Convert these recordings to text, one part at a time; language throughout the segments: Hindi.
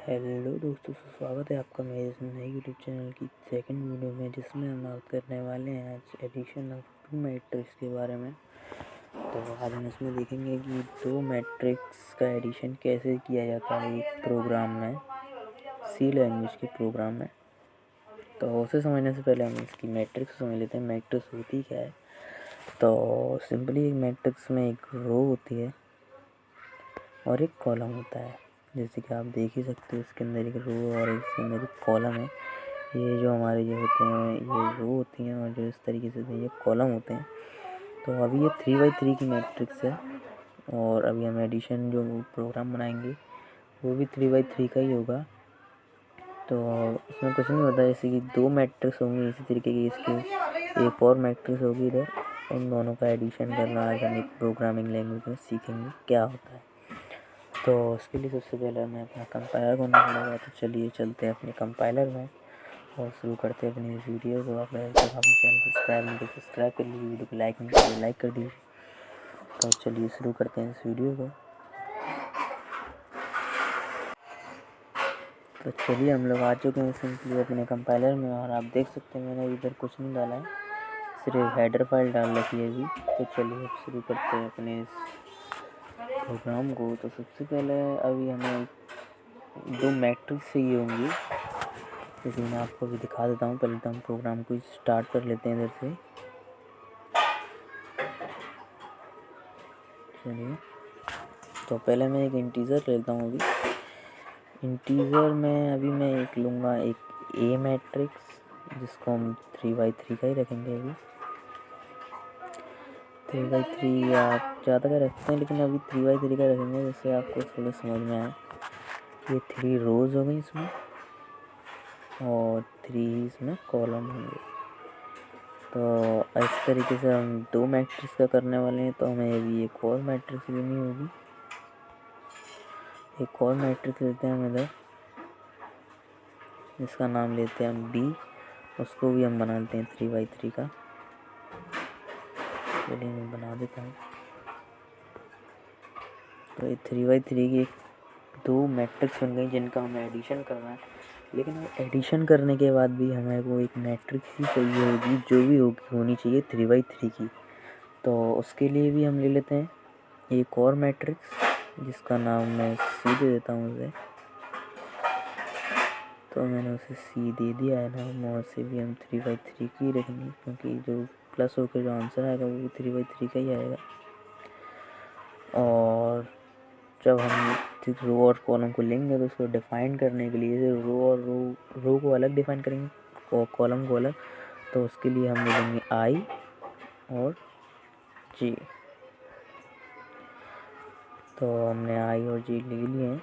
हेलो दोस्तों, स्वागत है आपका मेरे इस नए यूट्यूब चैनल की सेकंड वीडियो में, जिसमें हम बात करने वाले हैं आज एडिशन ऑफ टू मैट्रिक्स के बारे में। तो आज हम इसमें देखेंगे कि दो मैट्रिक्स का एडिशन कैसे किया जाता है एक प्रोग्राम में, सी लैंग्वेज के प्रोग्राम में। तो उसे समझने से पहले हम इसकी मैट्रिक्स समझ लेते हैं। मैट्रिक्स होती क्या है? तो सिंपली एक मैट्रिक्स में एक रो होती है और एक कॉलम होता है। जैसे कि आप देख ही सकते हो, इसके अंदर एक रो और इसके अंदर एक कॉलम है। ये जो हमारे ये होते हैं, ये रो होती हैं, और जो इस तरीके से ये कॉलम होते हैं। तो अभी ये 3x3 की मैट्रिक्स है, और अभी हम एडिशन जो प्रोग्राम बनाएंगे वो भी 3x3 का ही होगा। तो इसमें कुछ नहीं होता, जैसे कि दो मैट्रिक्स होंगी इसी तरीके की, इसकी एक और मैट्रिक्स होगी इधर। उन दोनों का एडिशन करना आज हम एक प्रोग्रामिंग लैंग्वेज में सीखेंगे क्या होता है। तो उसके लिए सबसे पहले हमें अपना कंपाइलर करना पड़ेगा। तो चलिए चलते हैं अपने कंपाइलर में और शुरू करते हैं अपनी इस वीडियो को। आप अगर तक हमारे चैनल को सब्सक्राइब नहीं किया सब्सक्राइब कर लीजिए, वीडियो को लाइक नहीं किया लाइक कर दीजिए। तो चलिए शुरू करते हैं इस वीडियो को। तो चलिए हम लोग आ चुके हैं सिंपली अपने कंपाइलर में, और आप देख सकते हैं मैंने इधर कुछ नहीं डाला है, सिर्फ हेडर फाइल डाल रखी है अभी। तो चलिए अब शुरू करते हैं अपने इस प्रोग्राम को। तो सबसे पहले अभी हमें दो मैट्रिक्स चाहिए होंगी, जैसे मैं आपको अभी दिखा देता हूँ। पहले तो हम प्रोग्राम को स्टार्ट कर लेते हैं इधर से। चलिए, तो पहले मैं एक इंटीजर लेता हूँ। अभी इंटीजर में अभी मैं एक लूँगा, एक ए मैट्रिक्स, जिसको हम 3x3 का ही रखेंगे। अभी 3x3 आप ज़्यादा का रखते हैं, लेकिन अभी 3x3 का रखेंगे, जिससे आपको थोड़ा समझ में आए। ये 3 रोज़ हो गई इसमें, और 3 इसमें कॉलम होंगे। तो इस तरीके से हम दो मैट्रिक्स का करने वाले हैं। तो हमें अभी एक और मैट्रिक्स लेनी होगी, एक और मैट्रिक्स लेते हैं हम इधर, जिसका नाम लेते हैं हम बी। उसको भी हम बना लेते हैं 3x3 का। चलिए मैं बना देता हूँ। तो ये 3x3 की दो मैट्रिक्स बन गई, जिनका हमें एडिशन करना है। लेकिन एडिशन करने के बाद भी हमें को एक मैट्रिक्स ही चाहिए होगी, जो भी होनी चाहिए 3x3 की। तो उसके लिए भी हम ले लेते हैं एक और मैट्रिक्स, जिसका नाम मैं सी दे देता हूँ उसे। तो मैंने उसे सी दे दिया है ना, और से भी हम 3x3 की रखेंगे, क्योंकि जो प्लस होकर जो आंसर आएगा वो 3x3 का ही आएगा। और जब हम रो और कॉलम को लेंगे, तो उसको डिफाइन करने के लिए रो और रो को अलग डिफाइन करेंगे और कॉलम को अलग। तो उसके लिए हम ले लेंगे आई और जे। तो हमने आई और जे ले लिए हैं।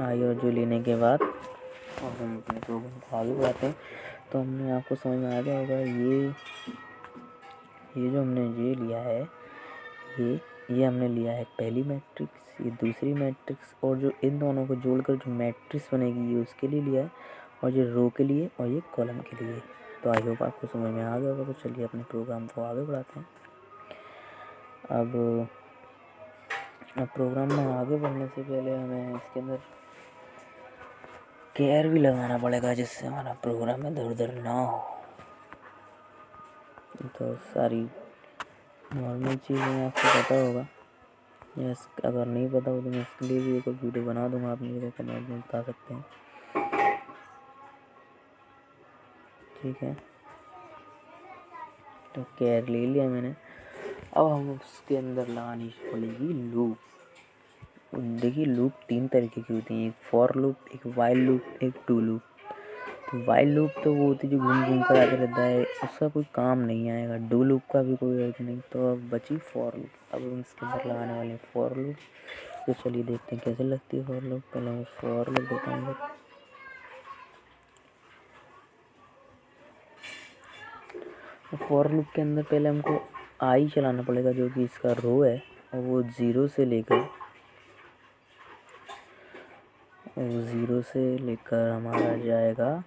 आई और जे लेने के बाद और हम अपने प्रोग्राम को आगे बढ़ाते हैं। तो हमने आपको समझ में आ गया होगा, ये जो हमने ये लिया है, ये हमने लिया है पहली मैट्रिक्स, ये दूसरी मैट्रिक्स, और जो इन दोनों को जोड़कर जो मैट्रिक्स बनेगी ये उसके लिए लिया है, और ये रो के लिए और ये कॉलम के लिए। तो आई होप आपको समझ में आ गया होगा। तो चलिए अपने प्रोग्राम को आगे बढ़ाते हैं। अब प्रोग्राम में आगे बढ़ने से पहले हमें इसके अंदर केयर भी लगाना पड़ेगा, जिससे हमारा प्रोग्राम इधर उधर ना हो। तो सारी नॉर्मल चीज़ें आपको पता होगा, यस अगर नहीं पता हो तो मैं इसके लिए भी एक वीडियो बना दूंगा, आप मेरे को कमेंट में बता सकते हैं। ठीक है, तो केयर ले लिया मैंने। अब हम उसके अंदर लगानी पड़ेगी लूप। देखिए लूप 3 तरीके की होती हैं, एक फॉर लूप, एक वाइल लूप, एक डू लूप। तो वाइल लूप तो वो होती है जो घूम घूम कर आते रहता है, उसका कोई काम नहीं आएगा। डू लूप का भी कोई अर्थ नहीं। तो अब बची फॉर लूप। अब हम इसके अंदर लगाने वाले हैं फॉर लूप। तो चलिए देखते हैं कैसे लगती है फॉर लूप। पहले मैं फॉर लूप देता हूँ। फॉर लूप के अंदर पहले हमको आई चलाना पड़ेगा, जो कि इसका रो है, और वो 0 से लेकर हमारा जाएगा।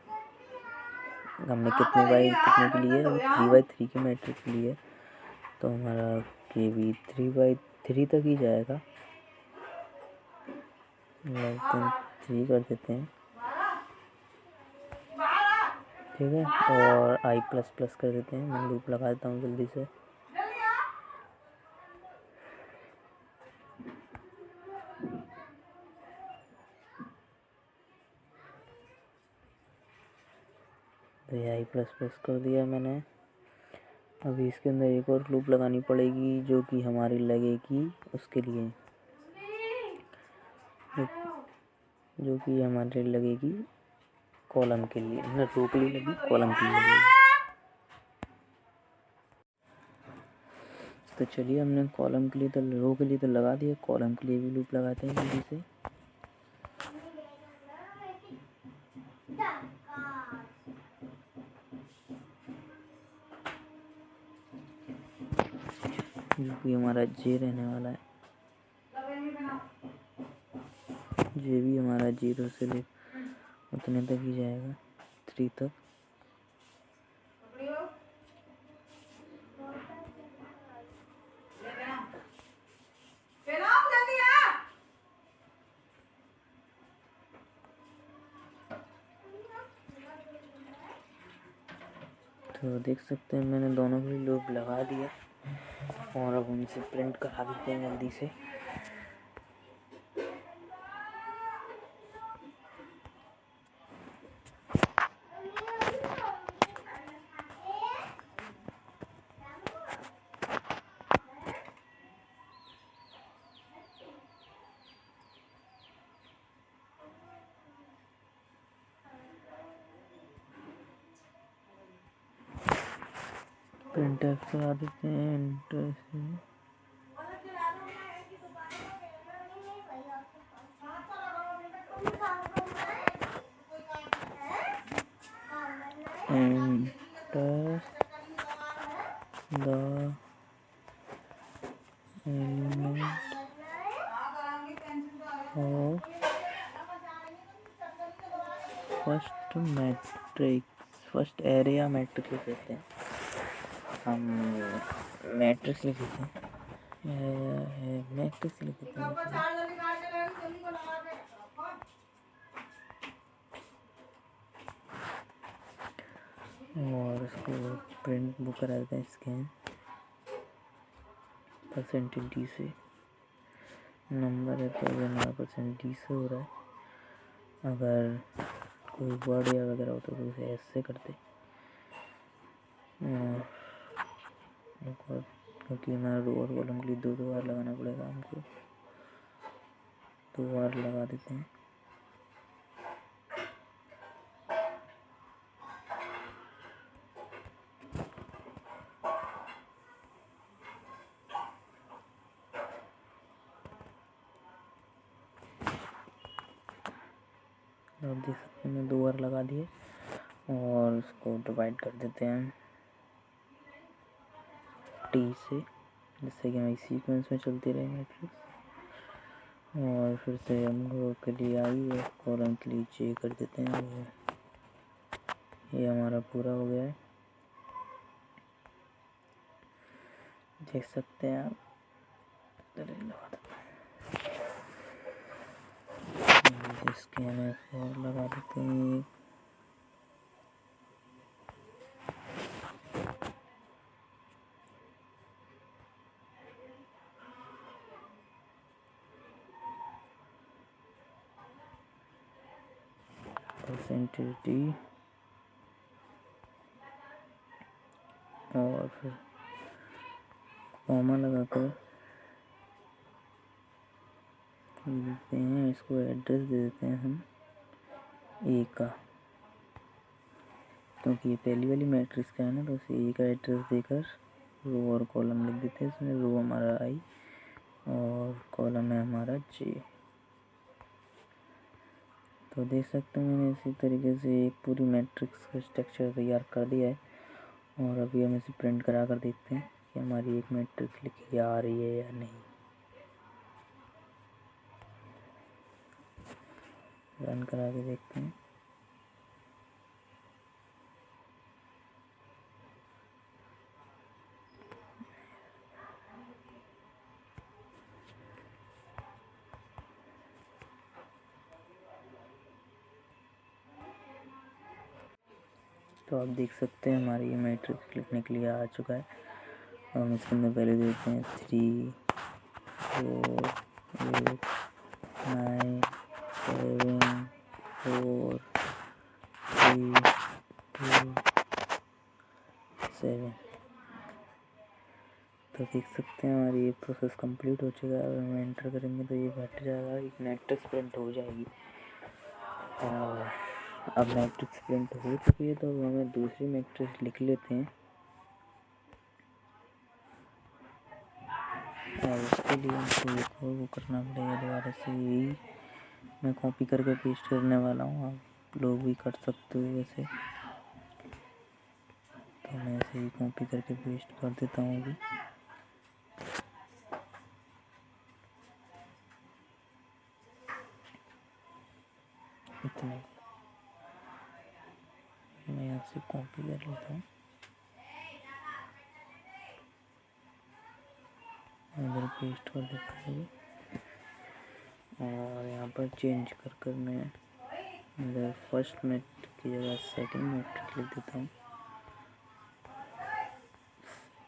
हमने कितने के लिए, 3x3 की मैट्रिक्स के लिए। तो हमारा के भी 3/3 तक ही जाएगा। 3 कर देते हैं, ठीक है। और I++ कर देते हैं। मैं लूप लगा देता हूँ जल्दी से। तो ये I++ कर दिया मैंने। अभी इसके अंदर एक और लूप लगानी पड़ेगी जो कि हमारी लगेगी उसके लिए, जो कि हमारे लगेगी कॉलम के लिए, ना रो के लिए लगी, कॉलम के लिए लगेगी। तो चलिए, हमने कॉलम के लिए तो रो के लिए तो लगा दिया, कॉलम के लिए भी लूप लगाते हैं जल्दी से। जो कि हमारा जे रहने वाला है, जे भी हमारा 0 से ले उतने तक ही जाएगा, 3 तक। तो देख सकते हैं मैंने दोनों भी लूप लगा दिया और अब हम इसे प्रिंट करा देते हैं जल्दी से। प्रिंट करा देते हैं एंटर से। Enter the element of first matrix, first area matrix लिख देते हैं हम, मैट्रिक्स लिख देते हैं, मैट्रिक्स लिख देते हैं। और इसको प्रिंट बुक करा देते हैं स्कैन %d से। नंबर है तो हमारा %d से हो रहा है। अगर कोई वर्ड या वगैरह हो तो उसे ऐसे करते, क्योंकि हमारा रो और कॉलम के लिए 2 बार लगाना पड़ेगा हमको, 2 बार लगा देते हैं। आप देख सकते हैं 2 बार लगा दिए और उसको डिवाइड कर देते हैं T से, जिससे कि हमारी सीक्वेंस में चलती रहे मैट्रिक्स। और फिर से हम रो के लिए I और कॉलम के लिए J कर देते हैं। ये हमारा पूरा हो गया है, देख सकते हैं आप। स्कैन और लगा देते हैं। %d और फिर कॉमा लगाकर देते हैं। इसको एड्रेस दे देते हैं हम A का, क्योंकि ये पहली वाली मैट्रिक्स का है ना, तो उसे A का एड्रेस देकर रो और कॉलम लिख देते हैं। इसमें रो हमारा I और कॉलम है हमारा J। तो देख सकते हैं मैंने इसी तरीके से एक पूरी मैट्रिक्स का स्ट्रक्चर तैयार कर दिया है। और अभी हम इसे प्रिंट करा कर देखते हैं कि हमारी एक मैट्रिक्स लिखी आ रही है या नहीं। रन करा के देखते हैं। तो आप देख सकते हैं हमारी ये मैट्रिक्स लिखने के लिए आ चुका है। और हम इसके अंदर वैल्यू देते हैं 3 4 8 9 7 4 3 2 7। तो देख सकते हैं हमारी ये प्रोसेस कंप्लीट हो चुका है। अगर हम एंटर करेंगे तो ये घट जाएगा, एक मैट्रिक्स प्रिंट हो जाएगी। और अब मैट्रिक्स प्रिंट हो चुकी है तो हमें दूसरी मैट्रिक्स लिख लेते हैं। और उसके लिए हमको एक और वो करना पड़ेगा, दोबारा से यही मैं कॉपी करके पेस्ट करने वाला हूँ। आप लोग भी कर सकते हो वैसे, तो मैं ऐसे ही कॉपी करके पेस्ट कर देता हूँ अभी। इतना मैं यहाँ से कॉपी कर लेता हूँ, इधर पेस्ट कर देता हूँ और यहाँ पर चेंज कर मैं इधर फर्स्ट मैट्रिक्स की जगह सेकंड मैट्रिक्स लिख देता हूँ।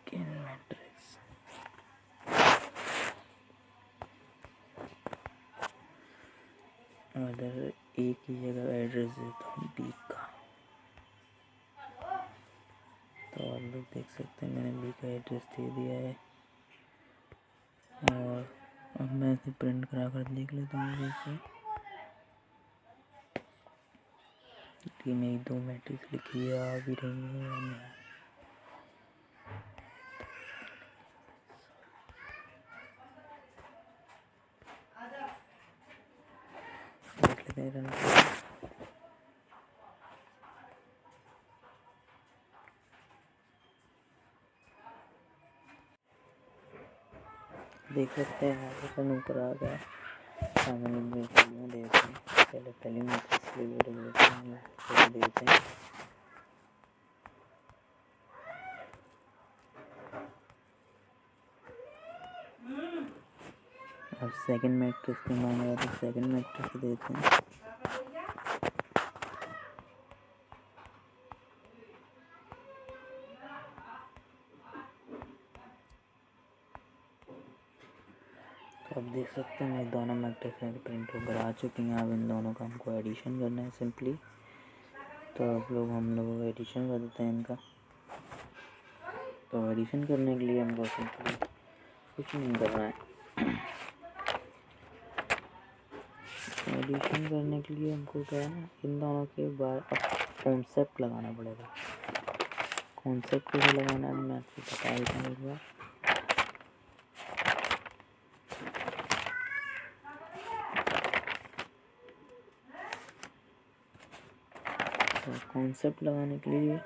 सेकंड मैट्रिक्स इधर ए की जगह एड्रेस देता हूँ बी का। तो आप लोग देख सकते हैं मैंने बी का एड्रेस दे दिया है। और अब मैं इसे प्रिंट करा कर देख लेता हूँ जैसे कि मेरी 2 मैट्रिक्स लिखी है आ भी रही है या नहीं। देख लेते हैं रन। देख सकते हैं यहाँ पर ऊपर आ गया। सामने में देते हैं, पहले मैट्रिक्स देते हैं। अब सेकंड मैट्रिक्स को मांगा तो सेकंड मैट्रिक्स देते हैं। तो अब देख सकते हैं मेरे दोनों मैट्रिक्स प्रिंट होकर आ चुकी हैं। अब इन दोनों का हमको एडिशन करना है सिंपली। तो हम लोग एडिशन कर देते हैं इनका। तो एडिशन करने के लिए हमको सिंपली कुछ नहीं करना है। एडिशन करने के लिए हमको क्या है ना, इन दोनों के बाद अब कॉन्सेप्ट लगाना पड़ेगा। कॉन्सेप्ट कैसे लगाना है मैं आपको बता देता हूँ एक बार। तो कॉन्सेप्ट लगाने के लिए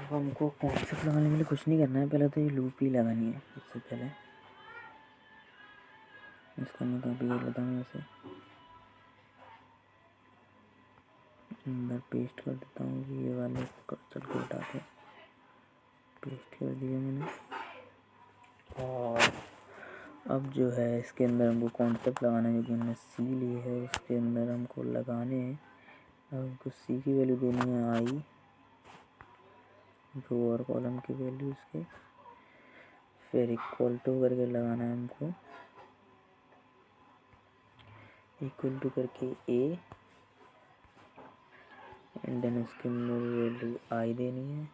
हमको कॉन्सेप्ट लगाने के लिए कुछ नहीं करना है, पहले तो ये लूप ही लगानी है। सबसे पहले इसको मैं कॉपी कर लेता हूँ, ऐसे अंदर पेस्ट कर देता हूँ। ये वाले कर्सर को उठा के पेस्ट कर दिया मैंने। और अब जो है इसके अंदर हमको कॉन्सेप्ट लगाना है, जो कि हमने सी ली है उसके अंदर हमको लगाने हैं। अब हमको सी की वैल्यू देनी है आई, रो और कॉलम की वैल्यू इसके, फिर इक्वल टू करके लगाना है हमको, इक्वल टू करके ए, एंड देन उसके अंदर वैल्यू आई देनी है,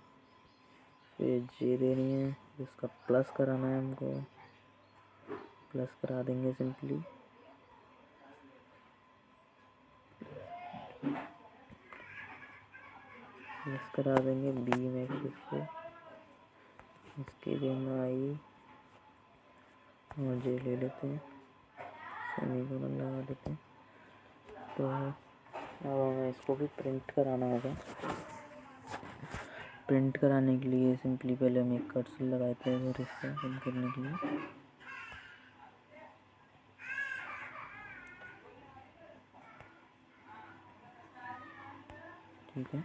फिर जे देनी है, इसका प्लस कराना है हमको, प्लस करा देंगे सिंपली। प्लस करा देंगे बी में इसको, इसके देना आई और जे ले लेते हैं, सेमीकोलन लगा देते हैं। तो अब हमें इसको भी प्रिंट कराना होगा। प्रिंट कराने के लिए सिंपली पहले हम एक कर्सर लगाए थे और इसको बंद करने के लिए ठीक है।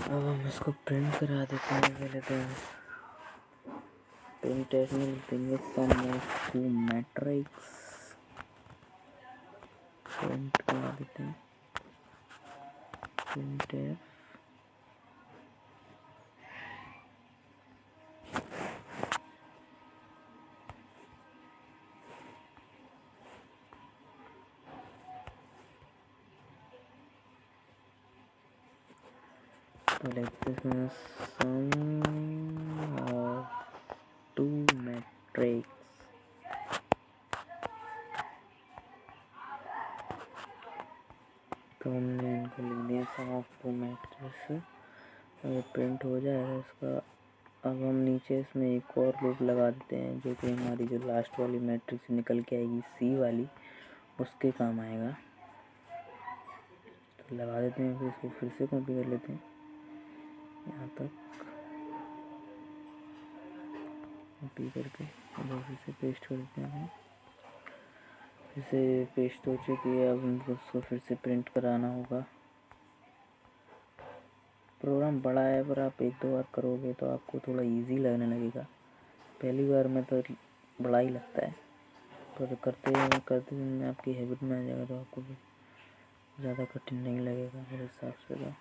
अब हम इसको प्रिंट करा देते हैं। पहले तो प्रिंट में लिखेंगे सम ऑफ 2 मैट्रिक्स, प्रिंट करा देते हैं। printf तो like this is sum of two matrix तो हमने इनको लिख दिया सम ऑफ टू मैट्रिक्स। ये प्रिंट हो जाएगा इसका। अब हम नीचे इसमें एक और लूप लगा देते हैं जो कि हमारी जो लास्ट वाली मैट्रिक्स निकल के आएगी सी वाली उसके काम आएगा। तो लगा देते हैं, फिर इसको फिर से कॉपी कर लेते हैं यहाँ तक, कॉपी करके फिर से पेस्ट कर देते हैं। फिर से पेस्ट हो चुकी है। अब हमको उसको फिर से प्रिंट कराना होगा। प्रोग्राम बड़ा है पर आप एक दो बार करोगे तो आपको थोड़ा इजी लगने लगेगा। पहली बार में तो बड़ा ही लगता है, पर करते में आपकी हैबिट में आ जाएगा तो आपको ज़्यादा कठिन नहीं लगेगा मेरे हिसाब से। तो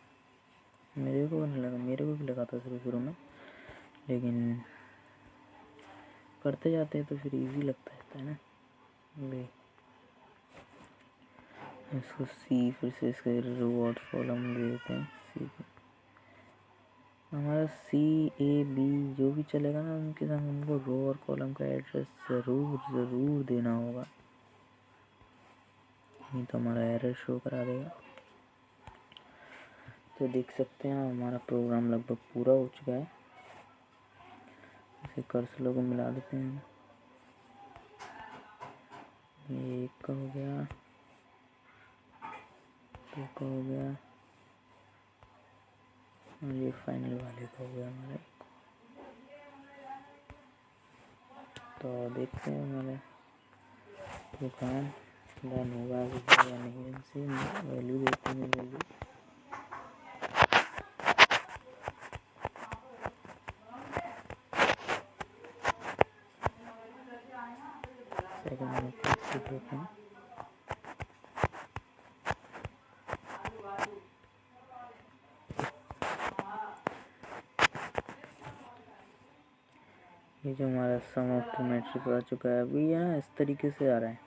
मेरे को नहीं लगा, मेरे को भी लगा था शुरू में, लेकिन करते जाते हैं तो फिर इजी लगता है ना। इसको सी फिर से इसके रिवॉर्ड कॉलम दे देते हैं सी। हमारा सी ए बी जो भी चलेगा ना उनके साथ हमको रो और कॉलम का एड्रेस ज़रूर देना होगा, नहीं तो हमारा एरर शो करा देगा। तो देख सकते हैं हमारा प्रोग्राम लगभग पूरा हो चुका है। इसे कर्सर को मिला देते हैं। ये एक का हो गया, दो का हो गया और ये फाइनल वाले का हो गया हमारे। तो देखते हैं हमारे प्रोग्राम डन होगा या नहीं। इनसे वैल्यू देखते हैं, वैल्यू सेकंड में देते हैं। ये जो हमारा सम ऑफ टू मैट्रिक्स आ चुका है अभी है ना, इस तरीके से आ रहा है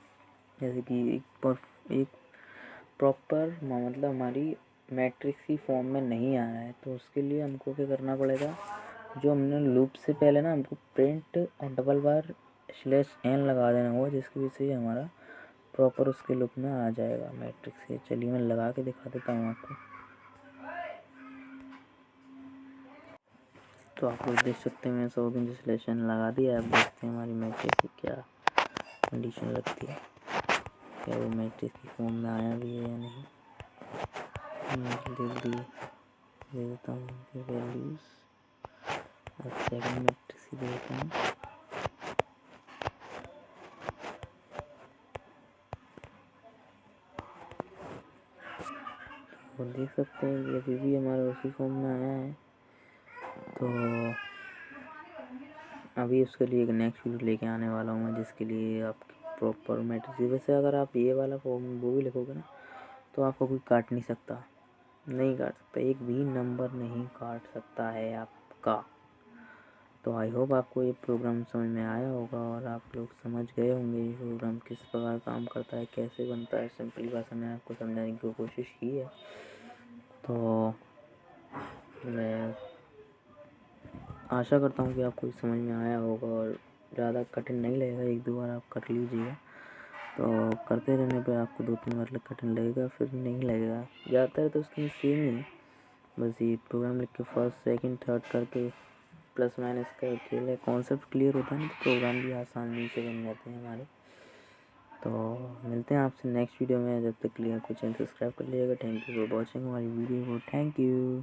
जैसे कि एक प्रॉपर मतलब हमारी मैट्रिक्स की फॉर्म में नहीं आ रहा है। तो उसके लिए हमको क्या करना पड़ेगा, जो हमने लूप से पहले ना हमको प्रिंट और डबल बार /n लगा देना होगा, जिसकी वजह से हमारा प्रॉपर उसके लूप में आ जाएगा मैट्रिक्स के। चलिए मैं लगा के दिखा देता हूँ आपको। तो आप लोग देख सकते हैं मैं 100 दिन /n लगा दिया। अब देखते हैं हमारी मैट्रिक्स की क्या कंडीशन लगती है, क्या वो मैट्रिक्स की फॉर्म में आया भी है या नहीं। दे देता हूँ वैल्यूज। अब सेकंड मैट्रिक्स ही देता हूँ। और देख सकते हैं कि अभी भी हमारा उसी फॉर्म में आया है। तो अभी उसके लिए एक नेक्स्ट वीडियो लेके आने वाला हूँ मैं, जिसके लिए आप प्रॉपर मैट्रिक्स। वैसे अगर आप ये वाला फॉर्म वो भी लिखोगे ना तो आपको कोई काट नहीं सकता, एक भी नंबर नहीं काट सकता है आपका। तो आई होप आपको ये प्रोग्राम समझ में आया होगा और आप लोग समझ गए होंगे ये प्रोग्राम किस प्रकार काम करता है, कैसे बनता है। सिंपल भाषा में आपको समझाने की कोशिश की है। तो मैं आशा करता हूँ कि आपको समझ में आया होगा और ज़्यादा कठिन नहीं लगेगा। एक दो बार आप कर लीजिएगा, तो करते रहने पे आपको 2-3 बार कठिन लगेगा, फिर नहीं लगेगा। ज़्यादातर तो उसकी सेम ही है, बस ये प्रोग्राम लिख के फर्स्ट सेकंड थर्ड करके प्लस माइनस का खेल है। कॉन्सेप्ट क्लियर होता है ना तो प्रोग्राम भी आसानी से बन जाते हैं हमारे। तो मिलते हैं आपसे नेक्स्ट वीडियो में। जब तक के लिए आपको चैनल सब्सक्राइब कर लीजिएगा। थैंक यू फॉर वॉचिंग हमारी वीडियो को। Thank you.